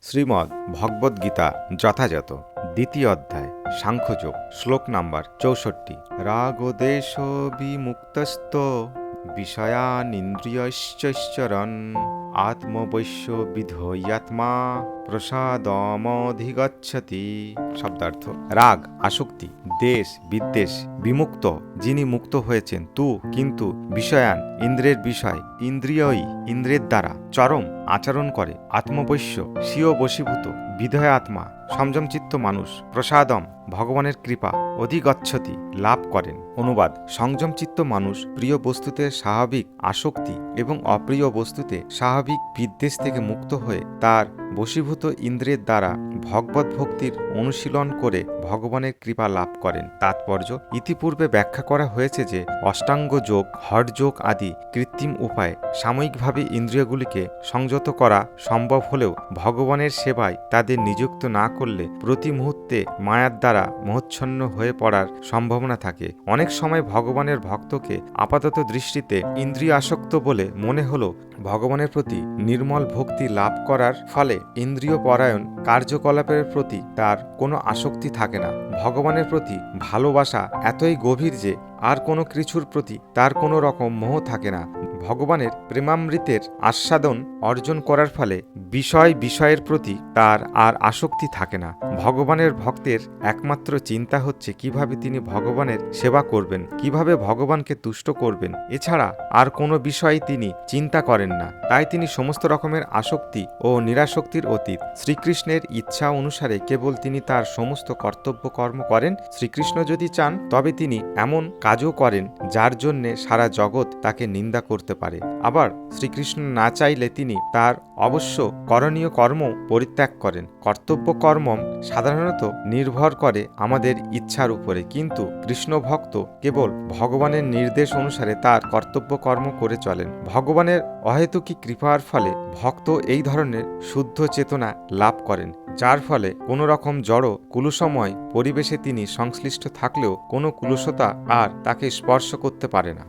শ্রীমদ্ ভগবদ্গীতা যথাযথ দ্বিতীয় অধ্যায় সাংখ্যযোগ শ্লোক নাম্বার ৬৪। রাগদ্বেষ বিমুক্তস্ত বিষয়ানিন্দ্রিয়শ্চরণ আত্মবৈশ্য বিধোয়াত্মা প্রসাদমধিগচ্ছতি। শব্দার্থ: রাগ আসক্তি, দেশ বিদ্বেষ বিমুক্ত, যিনি মুক্ত হয়েছেন, কিন্তু বিষয়ান ইন্দ্রের বিষয়, ইন্দ্রিয়ই ইন্দ্রের দ্বারা চরম আচরণ করে, আত্মবৈশ্য স্বীয় বশীভূত, বিধয় আত্মা সংযমচিত্ত মানুষ, প্রসাদম ভগবানের কৃপা, অধিগচ্ছতি লাভ করেন। অনুবাদ: সংযমচিত্ত মানুষ প্রিয় বস্তুতে স্বাভাবিক আসক্তি এবং অপ্রিয় বস্তুতে স্বাভাবিক বিদ্বেষ থেকে মুক্ত হয়ে তার বশীভূত ইন্দ্রের দ্বারা ভগবত ভক্তির অনুশীলন করে ভগবানের কৃপা লাভ করেন। তাৎপর্য: ইতিপূর্বে ব্যাখ্যা করা হয়েছে যে অষ্টাঙ্গ যোগ, হঠযোগ আদি কৃত্রিম উপায়ে সাময়িকভাবে ইন্দ্রিয়গুলিকে সংযত করা সম্ভব হলেও ভগবানের সেবায় তাদের নিযুক্ত না করলে প্রতি মুহূর্তে মায়ার দ্বারা মোহচ্ছন্ন হয়ে পড়ার সম্ভাবনা থাকে। অনেক সময় ভগবানের ভক্তকে আপাতত দৃষ্টিতে ইন্দ্রিয় আসক্ত বলে মনে হলো ভগবানের প্রতি নির্মল ভক্তি লাভ করার ফলে ইন্দ্রিয় পরায়ণ কার্যকলাপের প্রতি তার কোনো আসক্তি থাকে না। ভগবানের প্রতি ভালোবাসা এতই গভীর যে আর কোনো কিছুর প্রতি তার কোনো রকম মোহ থাকে না। ভগবানের প্রেমামৃতের আস্বাদন অর্জন করার ফলে বিষয়ের প্রতি তার আর আসক্তি থাকে না। ভগবানের ভক্তের একমাত্র চিন্তা হচ্ছে কিভাবে তিনি ভগবানের সেবা করবেন, কিভাবে ভগবানকে তুষ্ট করবেন। এছাড়া আর কোনো বিষয় তিনি চিন্তা করেন না। তাই তিনি সমস্ত রকমের আসক্তি ও নিরাসক্তির অতীত। শ্রীকৃষ্ণের ইচ্ছা অনুসারে কেবল তিনি তার সমস্ত কর্তব্য কর্ম করেন। শ্রীকৃষ্ণ যদি চান তবে তিনি এমন কাজও করেন যার জন্যে সারা জগৎ তাকে নিন্দা করতে পারে। আবার শ্রীকৃষ্ণ না চাইলে তিনি তার অবশ্য করণীয় কর্ম পরিত্যাগ করেন। কর্তব্য কর্ম সাধারণত নির্ভর করে আমাদের ইচ্ছার উপরে, কিন্তু কৃষ্ণ ভক্ত কেবল ভগবানের নির্দেশ অনুসারে তার কর্তব্য কর্ম করে চলেন। ভগবানের অহেতুকী কৃপার ফলে ভক্ত এই ধরনের শুদ্ধ চেতনা লাভ করেন, যার ফলে কোনো রকম জড় কুলুষময় পরিবেশে তিনি সংশ্লিষ্ট থাকলেও কোনো কুলুষতা আর তাকে স্পর্শ করতে পারে না।